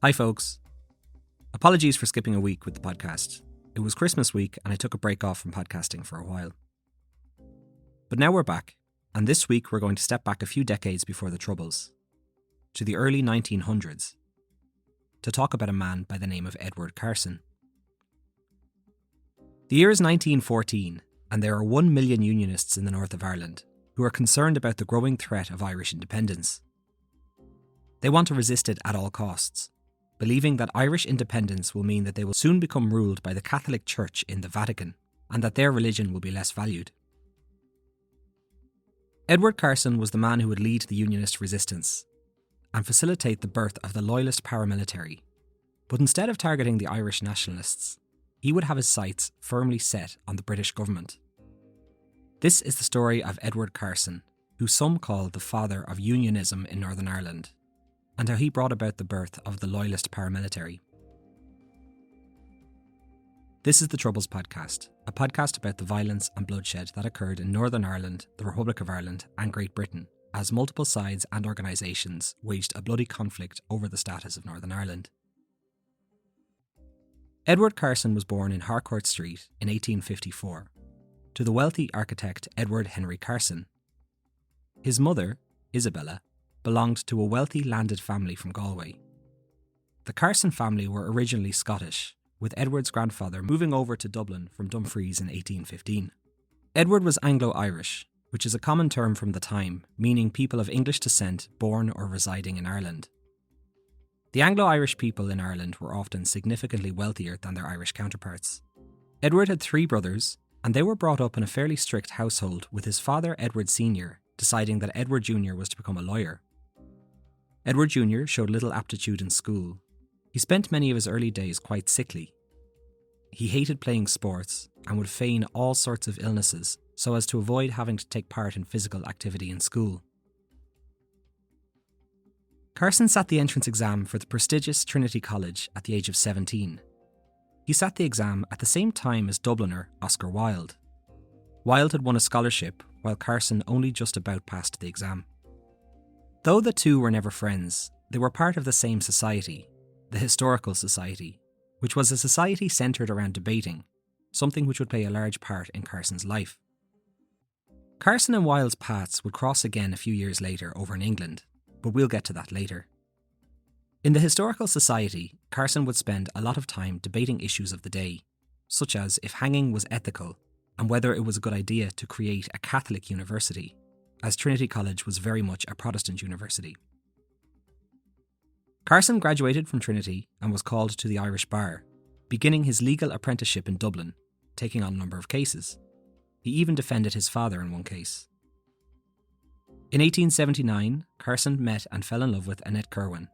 Hi folks. Apologies for skipping a week with the podcast. It was Christmas week and I took a break off from podcasting for a while. But now we're back, and this week we're going to step back a few decades before the Troubles, to the early 1900s, to talk about a man by the name of Edward Carson. The year is 1914, and there are 1 million unionists in the north of Ireland who are concerned about the growing threat of Irish independence. They want to resist it at all costs, believing that Irish independence will mean that they will soon become ruled by the Catholic Church in the Vatican, and that their religion will be less valued. Edward Carson was the man who would lead the Unionist resistance and facilitate the birth of the Loyalist Paramilitary, but instead of targeting the Irish nationalists, he would have his sights firmly set on the British government. This is the story of Edward Carson, who some call the father of unionism in Northern Ireland, and how he brought about the birth of the Loyalist Paramilitary. This is the Troubles podcast, a podcast about the violence and bloodshed that occurred in Northern Ireland, the Republic of Ireland, and Great Britain, as multiple sides and organisations waged a bloody conflict over the status of Northern Ireland. Edward Carson was born in Harcourt Street in 1854, to the wealthy architect Edward Henry Carson. His mother, Isabella, belonged to a wealthy landed family from Galway. The Carson family were originally Scottish, with Edward's grandfather moving over to Dublin from Dumfries in 1815. Edward was Anglo-Irish, which is a common term from the time, meaning people of English descent born or residing in Ireland. The Anglo-Irish people in Ireland were often significantly wealthier than their Irish counterparts. Edward had 3 brothers, and they were brought up in a fairly strict household, with his father, Edward Sr., deciding that Edward Jr. was to become a lawyer. Edward Jr. showed little aptitude in school. He spent many of his early days quite sickly. He hated playing sports and would feign all sorts of illnesses so as to avoid having to take part in physical activity in school. Carson sat the entrance exam for the prestigious Trinity College at the age of 17. He sat the exam at the same time as Dubliner Oscar Wilde. Wilde had won a scholarship, while Carson only just about passed the exam. Though the two were never friends, they were part of the same society, the Historical Society, which was a society centred around debating, something which would play a large part in Carson's life. Carson and Wilde's paths would cross again a few years later over in England, but we'll get to that later. In the Historical Society, Carson would spend a lot of time debating issues of the day, such as if hanging was ethical and whether it was a good idea to create a Catholic university, as Trinity College was very much a Protestant university. Carson graduated from Trinity and was called to the Irish bar, beginning his legal apprenticeship in Dublin, taking on a number of cases. He even defended his father in one case. In 1879, Carson met and fell in love with Annette Kerwin.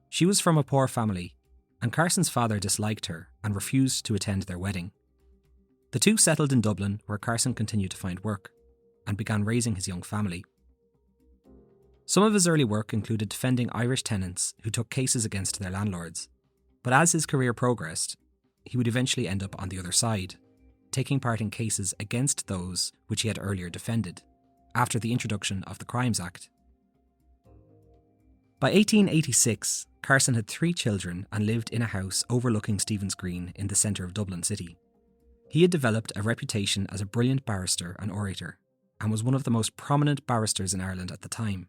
She was from a poor family, and Carson's father disliked her and refused to attend their wedding. The two settled in Dublin, where Carson continued to find work, and began raising his young family. Some of his early work included defending Irish tenants who took cases against their landlords, but as his career progressed, he would eventually end up on the other side, taking part in cases against those which he had earlier defended, after the introduction of the Crimes Act. By 1886, Carson had 3 children and lived in a house overlooking Stephen's Green in the centre of Dublin city. He had developed a reputation as a brilliant barrister and orator, and was one of the most prominent barristers in Ireland at the time.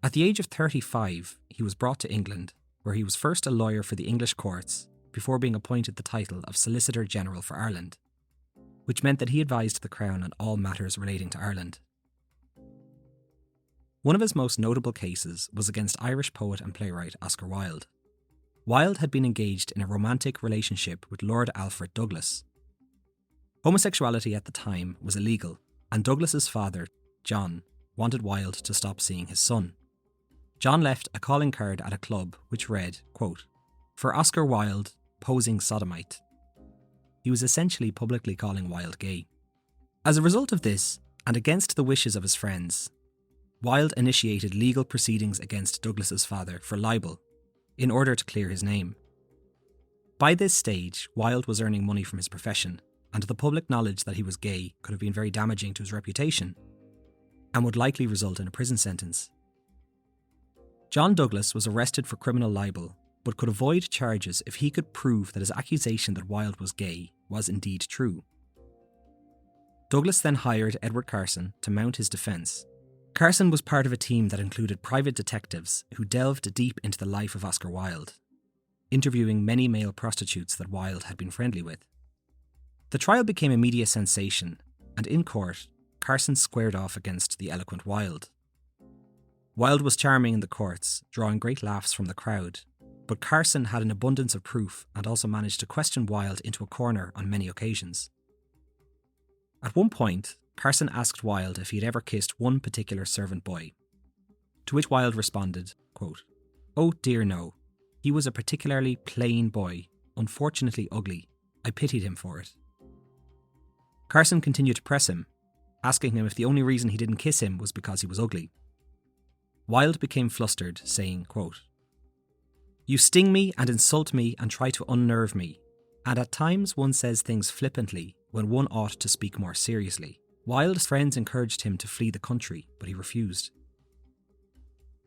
At the age of 35, he was brought to England, where he was first a lawyer for the English courts before being appointed the title of Solicitor General for Ireland, which meant that he advised the Crown on all matters relating to Ireland. One of his most notable cases was against Irish poet and playwright Oscar Wilde. Wilde had been engaged in a romantic relationship with Lord Alfred Douglas. Homosexuality at the time was illegal, and Douglas's father, John, wanted Wilde to stop seeing his son. John left a calling card at a club which read, quote, "For Oscar Wilde, posing sodomite." He was essentially publicly calling Wilde gay. As a result of this, and against the wishes of his friends, Wilde initiated legal proceedings against Douglas's father for libel, in order to clear his name. By this stage, Wilde was earning money from his profession, and the public knowledge that he was gay could have been very damaging to his reputation, and would likely result in a prison sentence. John Douglas was arrested for criminal libel, but could avoid charges if he could prove that his accusation that Wilde was gay was indeed true. Douglas then hired Edward Carson to mount his defence. Carson was part of a team that included private detectives who delved deep into the life of Oscar Wilde, interviewing many male prostitutes that Wilde had been friendly with. The trial became a media sensation, and in court, Carson squared off against the eloquent Wilde. Wilde was charming in the courts, drawing great laughs from the crowd, but Carson had an abundance of proof and also managed to question Wilde into a corner on many occasions. At one point, Carson asked Wilde if he had ever kissed one particular servant boy, to which Wilde responded, quote, "Oh dear no, he was a particularly plain boy, unfortunately ugly. I pitied him for it." Carson continued to press him, asking him if the only reason he didn't kiss him was because he was ugly. Wilde became flustered, saying, quote, "You sting me and insult me and try to unnerve me, and at times one says things flippantly when one ought to speak more seriously." Wilde's friends encouraged him to flee the country, but he refused.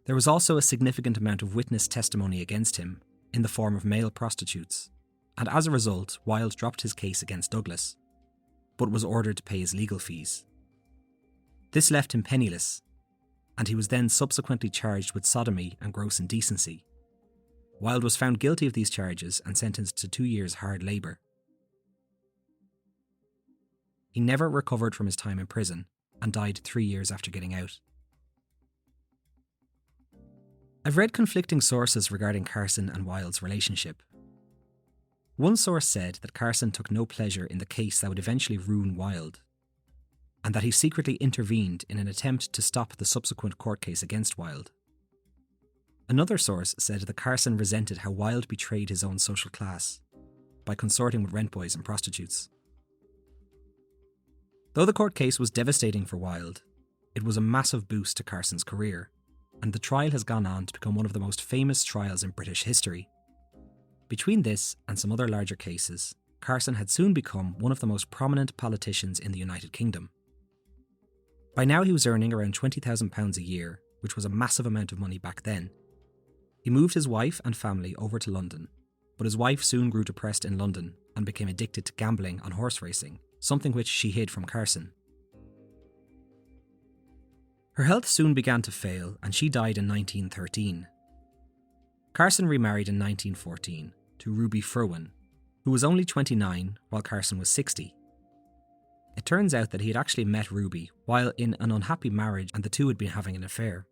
There was also a significant amount of witness testimony against him, in the form of male prostitutes, and as a result, Wilde dropped his case against Douglas, but was ordered to pay his legal fees. This left him penniless, and he was then subsequently charged with sodomy and gross indecency. Wilde was found guilty of these charges and sentenced to 2 years' hard labour. He never recovered from his time in prison and died 3 years after getting out. I've read conflicting sources regarding Carson and Wilde's relationship. One source said that Carson took no pleasure in the case that would eventually ruin Wilde, and that he secretly intervened in an attempt to stop the subsequent court case against Wilde. Another source said that Carson resented how Wilde betrayed his own social class by consorting with rent boys and prostitutes. Though the court case was devastating for Wilde, it was a massive boost to Carson's career, and the trial has gone on to become one of the most famous trials in British history. Between this and some other larger cases, Carson had soon become one of the most prominent politicians in the United Kingdom. By now he was earning around £20,000 a year, which was a massive amount of money back then. He moved his wife and family over to London, but his wife soon grew depressed in London and became addicted to gambling and horse racing, something which she hid from Carson. Her health soon began to fail and she died in 1913. Carson remarried in 1914 to Ruby Furwin, who was only 29 while Carson was 60. It turns out that he had actually met Ruby while in an unhappy marriage and the two had been having an affair.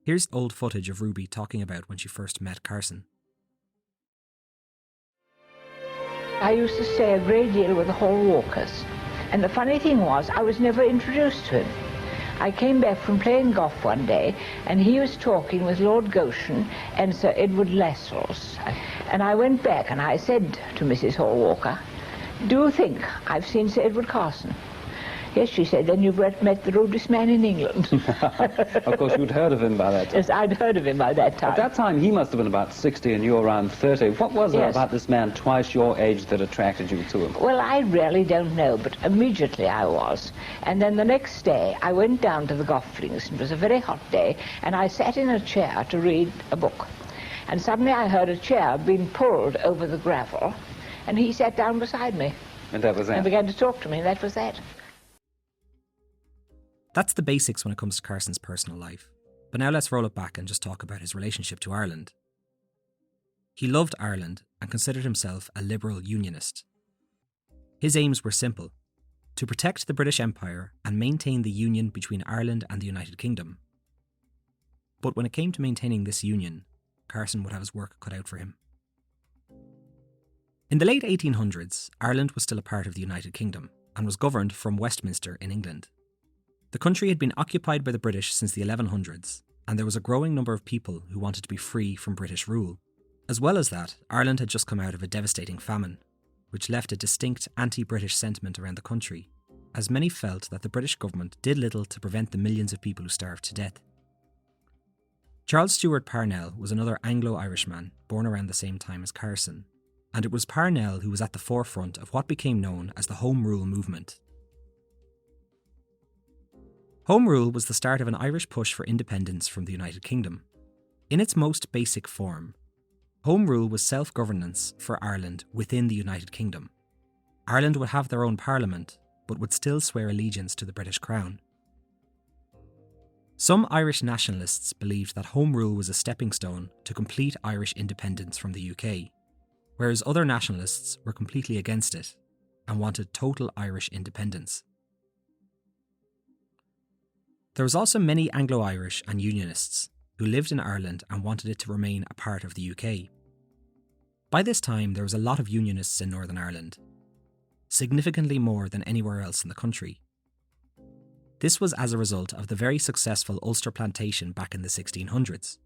Here's old footage of Ruby talking about when she first met Carson. I used to stay a great deal with the Hall Walkers, and the funny thing was I was never introduced to him. I came back from playing golf one day and he was talking with Lord Goshen and Sir Edward Lascelles, and I went back and I said to Mrs. Hall Walker, "Do you think I've seen Sir Edward Carson?" "Yes," she said, "then you've met the rudest man in England." Of course, you'd heard of him by that time. Yes, I'd heard of him by that time. At that time, he must have been about 60 and you were around 30. What was it about this man twice your age that attracted you to him? Well, I really don't know, but immediately I was. And then the next day, I went down to the golf links. It was a very hot day, and I sat in a chair to read a book. And suddenly I heard a chair being pulled over the gravel, and he sat down beside me. And that was that? And began to talk to me, and that was that. That's the basics when it comes to Carson's personal life. But now let's roll it back and just talk about his relationship to Ireland. He loved Ireland and considered himself a liberal unionist. His aims were simple: to protect the British Empire and maintain the union between Ireland and the United Kingdom. But when it came to maintaining this union, Carson would have his work cut out for him. In the late 1800s, Ireland was still a part of the United Kingdom and was governed from Westminster in England. The country had been occupied by the British since the 1100s, and there was a growing number of people who wanted to be free from British rule. As well as that, Ireland had just come out of a devastating famine, which left a distinct anti-British sentiment around the country, as many felt that the British government did little to prevent the millions of people who starved to death. Charles Stewart Parnell was another Anglo-Irishman born around the same time as Carson, and it was Parnell who was at the forefront of what became known as the Home Rule movement. Home Rule was the start of an Irish push for independence from the United Kingdom, In its most basic form, Home Rule was self-governance for Ireland within the United Kingdom. Ireland would have their own parliament, but would still swear allegiance to the British Crown. Some Irish nationalists believed that Home Rule was a stepping stone to complete Irish independence from the UK, whereas other nationalists were completely against it and wanted total Irish independence. There was also many Anglo-Irish and Unionists who lived in Ireland and wanted it to remain a part of the UK. By this time, there was a lot of Unionists in Northern Ireland, significantly more than anywhere else in the country. This was as a result of the very successful Ulster plantation back in the 1600s.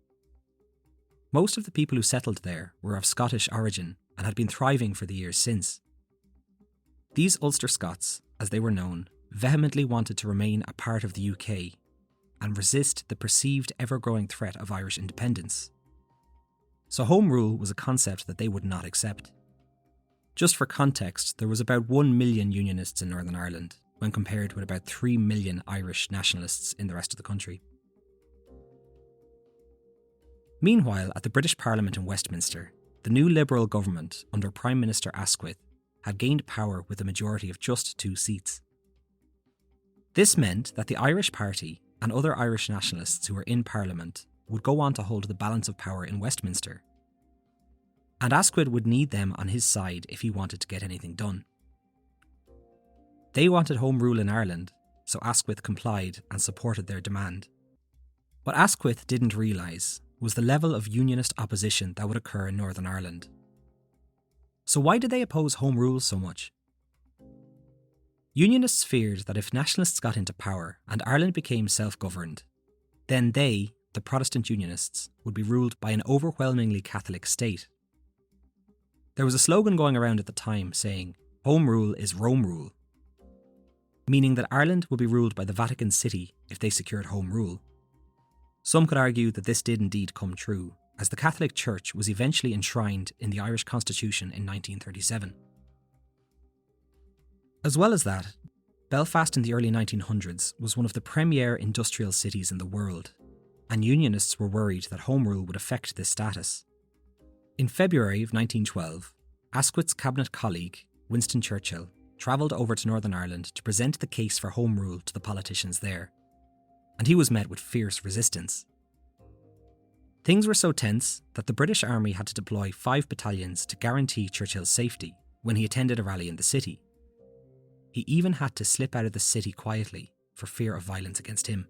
Most of the people who settled there were of Scottish origin and had been thriving for the years since. These Ulster Scots, as they were known, vehemently wanted to remain a part of the UK and resist the perceived ever-growing threat of Irish independence. So Home Rule was a concept that they would not accept. Just for context, there was about 1 million Unionists in Northern Ireland, when compared with about 3 million Irish nationalists in the rest of the country. Meanwhile, at the British Parliament in Westminster, the new Liberal government under Prime Minister Asquith had gained power with a majority of just 2 seats. This meant that the Irish Party and other Irish nationalists who were in Parliament would go on to hold the balance of power in Westminster. And Asquith would need them on his side if he wanted to get anything done. They wanted Home Rule in Ireland, so Asquith complied and supported their demand. What Asquith didn't realise was the level of Unionist opposition that would occur in Northern Ireland. So why did they oppose Home Rule so much? Unionists feared that if nationalists got into power and Ireland became self-governed, then they, the Protestant Unionists, would be ruled by an overwhelmingly Catholic state. There was a slogan going around at the time saying, "Home Rule is Rome Rule," meaning that Ireland would be ruled by the Vatican City if they secured Home Rule. Some could argue that this did indeed come true, as the Catholic Church was eventually enshrined in the Irish Constitution in 1937. As well as that, Belfast in the early 1900s was one of the premier industrial cities in the world, and Unionists were worried that Home Rule would affect this status. In February of 1912, Asquith's cabinet colleague, Winston Churchill, travelled over to Northern Ireland to present the case for Home Rule to the politicians there, and he was met with fierce resistance. Things were so tense that the British Army had to deploy 5 battalions to guarantee Churchill's safety when he attended a rally in the city. He even had to slip out of the city quietly for fear of violence against him.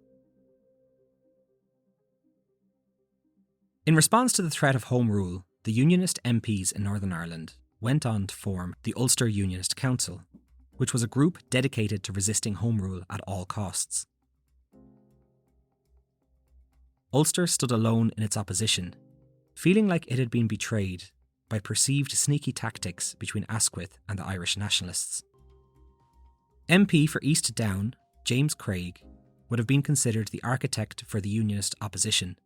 In response to the threat of Home Rule, the Unionist MPs in Northern Ireland went on to form the Ulster Unionist Council, which was a group dedicated to resisting Home Rule at all costs. Ulster stood alone in its opposition, feeling like it had been betrayed by perceived sneaky tactics between Asquith and the Irish nationalists. MP for East Down, James Craig, would have been considered the architect for the Unionist opposition.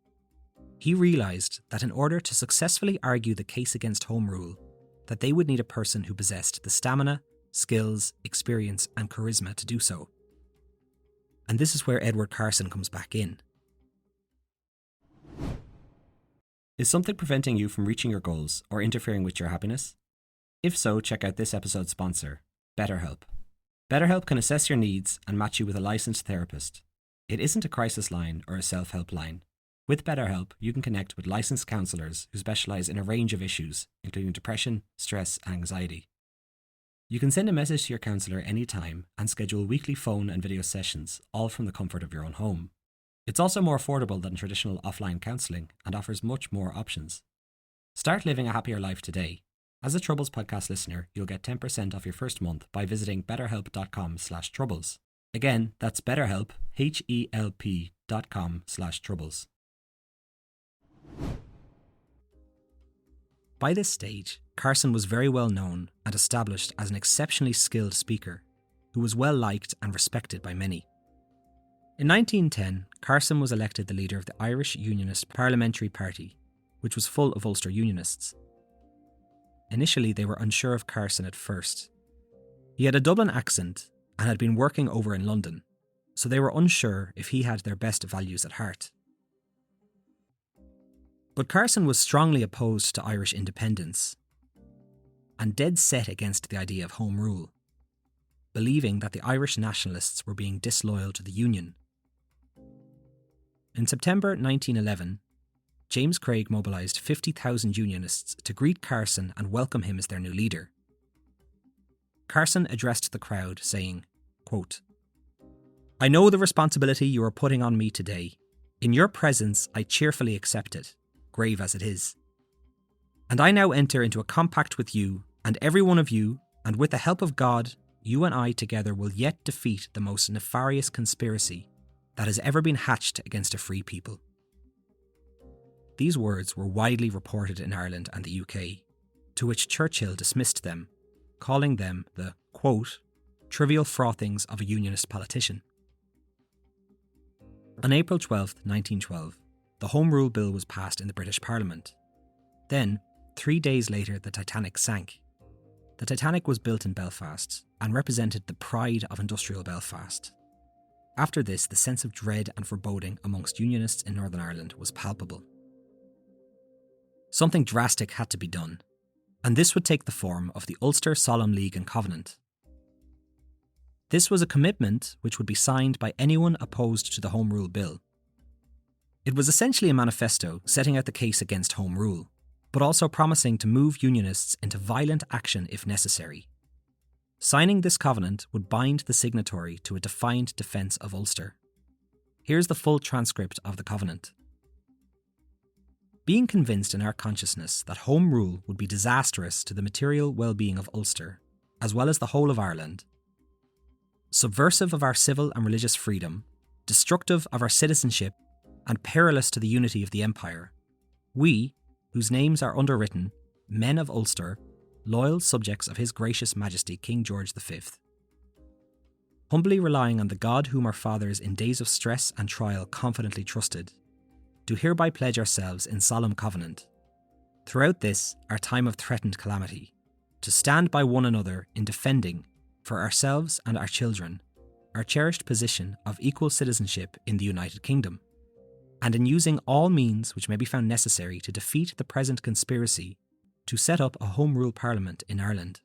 He realised that in order to successfully argue the case against Home Rule, that they would need a person who possessed the stamina, skills, experience and charisma to do so. And this is where Edward Carson comes back in. Is something preventing you from reaching your goals or interfering with your happiness? If so, check out this episode's sponsor, BetterHelp. BetterHelp can assess your needs and match you with a licensed therapist. It isn't a crisis line or a self-help line. With BetterHelp, you can connect with licensed counsellors who specialise in a range of issues, including depression, stress, and anxiety. You can send a message to your counsellor anytime and schedule weekly phone and video sessions, all from the comfort of your own home. It's also more affordable than traditional offline counselling and offers much more options. Start living a happier life today. As a Troubles podcast listener, you'll get 10% off your first month by visiting betterhelp.com/troubles. Again, that's BetterHelp, HELP.com/troubles. By this stage, Carson was very well known and established as an exceptionally skilled speaker who was well liked and respected by many. In 1910, Carson was elected the leader of the Irish Unionist Parliamentary Party, which was full of Ulster Unionists. Initially, they were unsure of Carson at first. He had a Dublin accent and had been working over in London, so they were unsure if he had their best values at heart. But Carson was strongly opposed to Irish independence and dead set against the idea of Home Rule, believing that the Irish nationalists were being disloyal to the Union. In September 1911, James Craig mobilised 50,000 Unionists to greet Carson and welcome him as their new leader. Carson addressed the crowd, saying, quote, "I know the responsibility you are putting on me today. In your presence, I cheerfully accept it, grave as it is. And I now enter into a compact with you and every one of you, and with the help of God, you and I together will yet defeat the most nefarious conspiracy that has ever been hatched against a free people." These words were widely reported in Ireland and the UK, to which Churchill dismissed them, calling them the, quote, "trivial frothings of a unionist politician." On April 12, 1912, the Home Rule Bill was passed in the British Parliament. Then, 3 days later, the Titanic sank. The Titanic was built in Belfast and represented the pride of industrial Belfast. After this, the sense of dread and foreboding amongst Unionists in Northern Ireland was palpable. Something drastic had to be done, and this would take the form of the Ulster Solemn League and Covenant. This was a commitment which would be signed by anyone opposed to the Home Rule Bill. It was essentially a manifesto setting out the case against Home Rule, but also promising to move Unionists into violent action if necessary. Signing this covenant would bind the signatory to a defined defence of Ulster. Here's the full transcript of the covenant. Being convinced in our consciousness that Home Rule would be disastrous to the material well-being of Ulster, as well as the whole of Ireland, subversive of our civil and religious freedom, destructive of our citizenship, and perilous to the unity of the Empire, we, whose names are underwritten, men of Ulster, loyal subjects of His Gracious Majesty King George V, humbly relying on the God whom our fathers in days of stress and trial confidently trusted, do hereby pledge ourselves in solemn covenant, throughout this, our time of threatened calamity, to stand by one another in defending, for ourselves and our children, our cherished position of equal citizenship in the United Kingdom, and in using all means which may be found necessary to defeat the present conspiracy to set up a Home Rule Parliament in Ireland.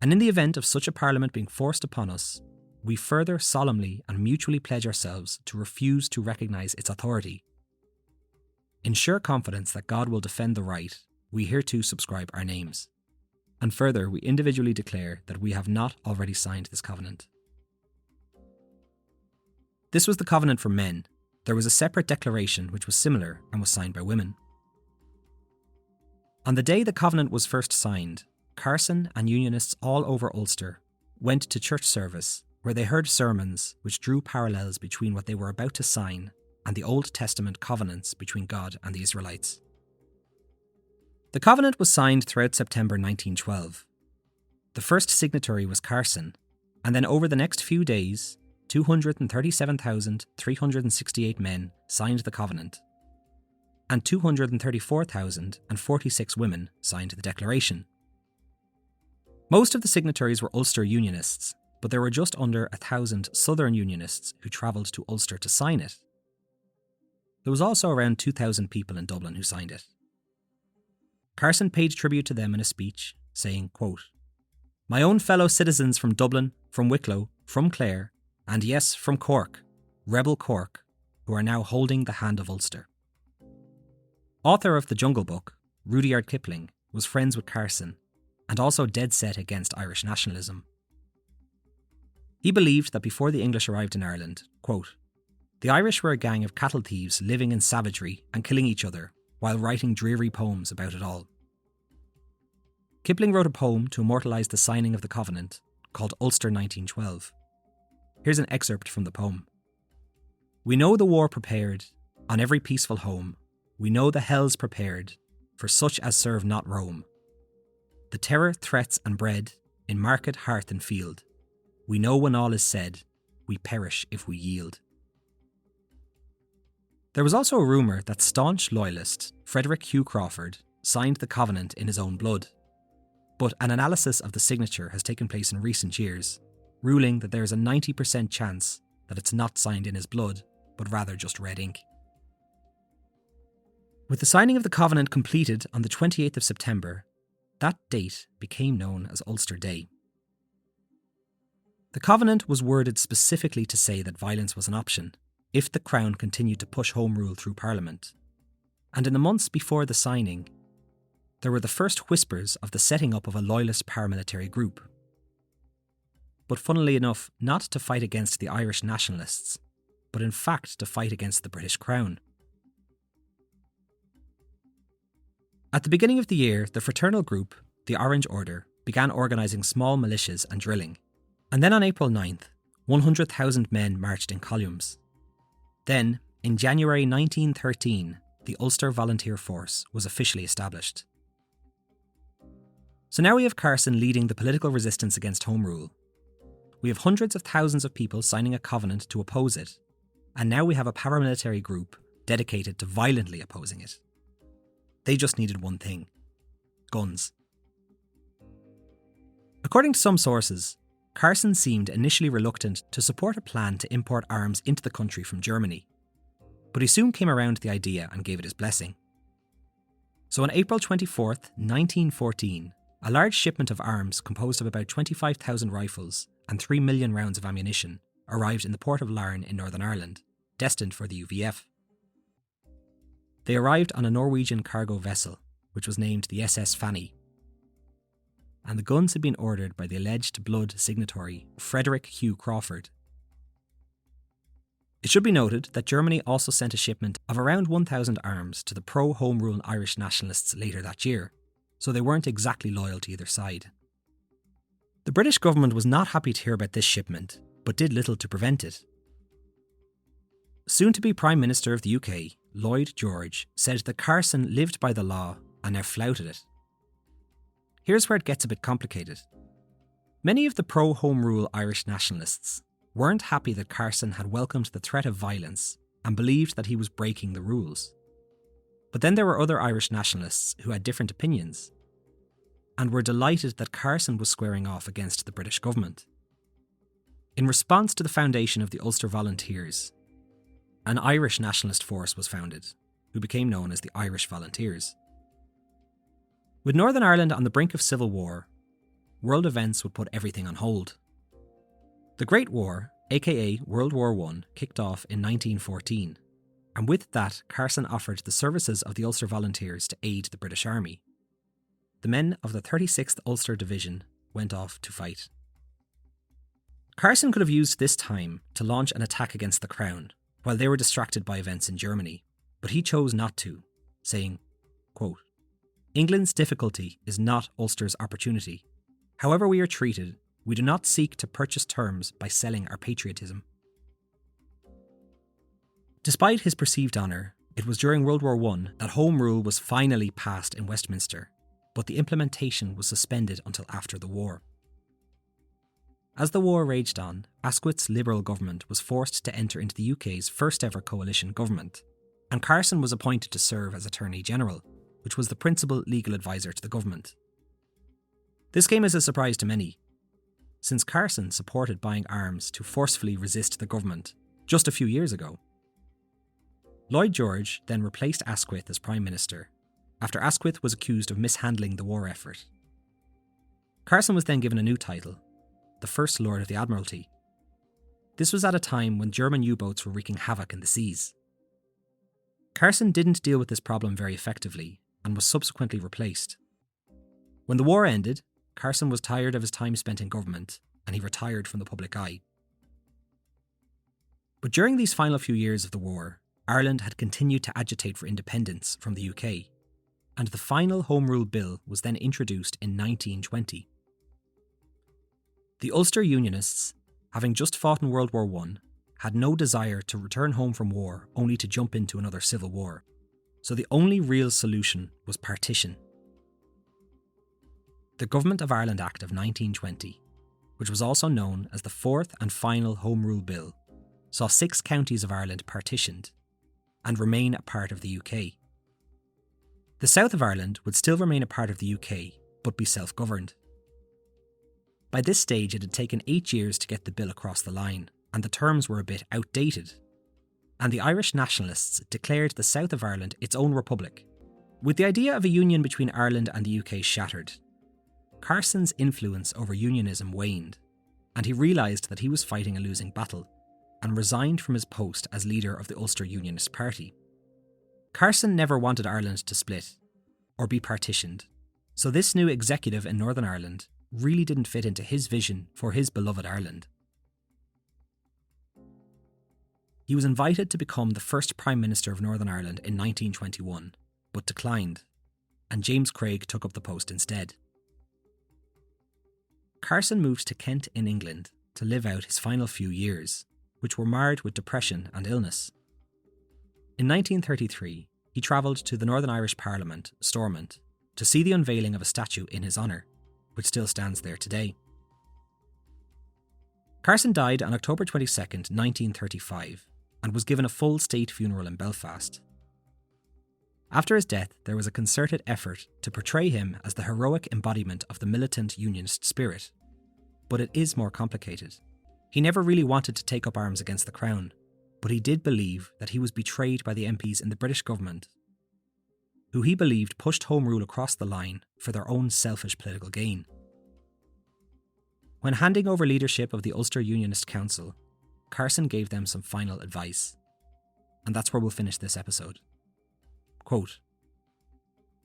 And in the event of such a Parliament being forced upon us, we further solemnly and mutually pledge ourselves to refuse to recognise its authority. In sure confidence that God will defend the right, we hereto subscribe our names. And further, we individually declare that we have not already signed this covenant. This was the covenant for men. There was a separate declaration which was similar and was signed by women. On the day the covenant was first signed, Carson and Unionists all over Ulster went to church service where they heard sermons which drew parallels between what they were about to sign and the Old Testament covenants between God and the Israelites. The covenant was signed throughout September 1912. The first signatory was Carson, and then over the next few days, 237,368 men signed the covenant, and 234,046 women signed the declaration. Most of the signatories were Ulster Unionists, but there were just under 1,000 Southern Unionists who travelled to Ulster to sign it. There was also around 2,000 people in Dublin who signed it. Carson paid tribute to them in a speech, saying, quote, "My own fellow citizens from Dublin, from Wicklow, from Clare, and yes, from Cork, rebel Cork, who are now holding the hand of Ulster." Author of The Jungle Book, Rudyard Kipling, was friends with Carson and also dead set against Irish nationalism. He believed that before the English arrived in Ireland, quote, "the Irish were a gang of cattle thieves living in savagery and killing each other while writing dreary poems about it all." Kipling wrote a poem to immortalise the signing of the covenant called Ulster 1912. Here's an excerpt from the poem. "We know the war prepared on every peaceful home. We know the hells prepared for such as serve not Rome. The terror, threats and bread in market, hearth and field. We know when all is said, we perish if we yield." There was also a rumour that staunch loyalist Frederick Hugh Crawford signed the covenant in his own blood, but an analysis of the signature has taken place in recent years, ruling that there is a 90% chance that it's not signed in his blood, but rather just red ink. With the signing of the Covenant completed on the 28th of September, that date became known as Ulster Day. The Covenant was worded specifically to say that violence was an option if the Crown continued to push Home Rule through Parliament. And in the months before the signing, there were the first whispers of the setting up of a loyalist paramilitary group. But funnily enough, not to fight against the Irish nationalists, but in fact to fight against the British Crown. At the beginning of the year, the fraternal group, the Orange Order, began organising small militias and drilling. And then on April 9th, 100,000 men marched in columns. Then, in January 1913, the Ulster Volunteer Force was officially established. So now we have Carson leading the political resistance against Home Rule. We have hundreds of thousands of people signing a covenant to oppose it. And now we have a paramilitary group dedicated to violently opposing it. They just needed one thing: guns. According to some sources, Carson seemed initially reluctant to support a plan to import arms into the country from Germany, but he soon came around to the idea and gave it his blessing. So on April 24th, 1914, a large shipment of arms composed of about 25,000 rifles and 3 million rounds of ammunition arrived in the port of Larne in Northern Ireland, destined for the UVF. They arrived on a Norwegian cargo vessel, which was named the SS Fanny. And the guns had been ordered by the alleged blood signatory Frederick Hugh Crawford. It should be noted that Germany also sent a shipment of around 1,000 arms to the pro-Home Rule Irish nationalists later that year, so they weren't exactly loyal to either side. The British government was not happy to hear about this shipment, but did little to prevent it. Soon-to-be Prime Minister of the UK, Lloyd George, said that Carson lived by the law and now flouted it. Here's where it gets a bit complicated. Many of the pro-Home Rule Irish nationalists weren't happy that Carson had welcomed the threat of violence and believed that he was breaking the rules. But then there were other Irish nationalists who had different opinions and were delighted that Carson was squaring off against the British government. In response to the foundation of the Ulster Volunteers, an Irish nationalist force was founded, who became known as the Irish Volunteers. With Northern Ireland on the brink of civil war, world events would put everything on hold. The Great War, aka World War I, kicked off in 1914, and with that, Carson offered the services of the Ulster Volunteers to aid the British Army. The men of the 36th Ulster Division went off to fight. Carson could have used this time to launch an attack against the Crown, while they were distracted by events in Germany, but he chose not to, saying, quote, "England's difficulty is not Ulster's opportunity. However we are treated, we do not seek to purchase terms by selling our patriotism." Despite his perceived honour, it was during World War I that Home Rule was finally passed in Westminster, but the implementation was suspended until after the war. As the war raged on, Asquith's Liberal government was forced to enter into the UK's first ever coalition government, and Carson was appointed to serve as Attorney General, which was the principal legal advisor to the government. This came as a surprise to many, since Carson supported buying arms to forcefully resist the government just a few years ago. Lloyd George then replaced Asquith as Prime Minister, after Asquith was accused of mishandling the war effort. Carson was then given a new title, the First Lord of the Admiralty. This was at a time when German U-boats were wreaking havoc in the seas. Carson didn't deal with this problem very effectively and was subsequently replaced. When the war ended, Carson was tired of his time spent in government and he retired from the public eye. But during these final few years of the war, Ireland had continued to agitate for independence from the UK, and the final Home Rule Bill was then introduced in 1920. The Ulster Unionists, having just fought in World War I, had no desire to return home from war only to jump into another civil war, so the only real solution was partition. The Government of Ireland Act of 1920, which was also known as the fourth and final Home Rule Bill, saw 6 counties of Ireland partitioned and remain a part of the UK. The south of Ireland would still remain a part of the UK, but be self-governed. By this stage, it had taken 8 years to get the bill across the line, and the terms were a bit outdated. and the Irish nationalists declared the south of Ireland its own republic. With the idea of a union between Ireland and the UK shattered, Carson's influence over unionism waned, and he realised that he was fighting a losing battle, and resigned from his post as leader of the Ulster Unionist Party. Carson never wanted Ireland to split, or be partitioned, so this new executive in Northern Ireland really didn't fit into his vision for his beloved Ireland. He was invited to become the first Prime Minister of Northern Ireland in 1921, but declined, and James Craig took up the post instead. Carson moved to Kent in England to live out his final few years, which were marred with depression and illness. In 1933, he travelled to the Northern Irish Parliament, Stormont, to see the unveiling of a statue in his honour, which still stands there today. Carson died on October 22, 1935, and was given a full state funeral in Belfast. After his death, there was a concerted effort to portray him as the heroic embodiment of the militant unionist spirit. But it is more complicated. He never really wanted to take up arms against the Crown, but he did believe that he was betrayed by the MPs in the British government, who he believed pushed Home Rule across the line for their own selfish political gain. When handing over leadership of the Ulster Unionist Council, Carson gave them some final advice. And that's where we'll finish this episode. Quote,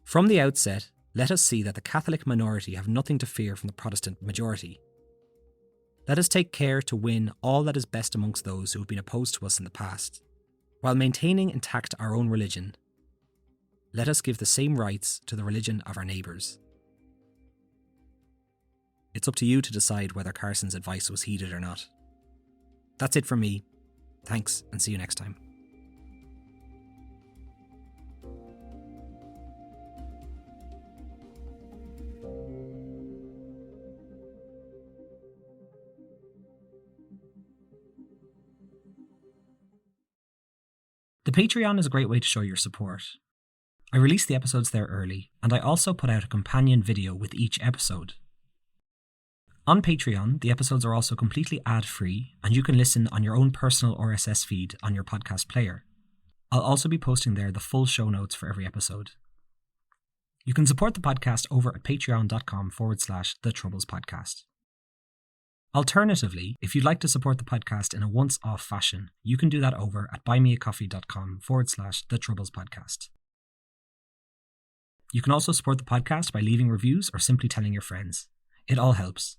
"From the outset, let us see that the Catholic minority have nothing to fear from the Protestant majority. Let us take care to win all that is best amongst those who have been opposed to us in the past. While maintaining intact our own religion, let us give the same rights to the religion of our neighbours." It's up to you to decide whether Carson's advice was heeded or not. That's it from me. Thanks, and see you next time. The Patreon is a great way to show your support. I release the episodes there early, and I also put out a companion video with each episode. On Patreon, the episodes are also completely ad-free, and you can listen on your own personal RSS feed on your podcast player. I'll also be posting there the full show notes for every episode. You can support the podcast over at patreon.com/The Troubles Podcast. Alternatively, if you'd like to support the podcast in a once-off fashion, you can do that over at buymeacoffee.com/The Troubles Podcast. You can also support the podcast by leaving reviews or simply telling your friends. It all helps.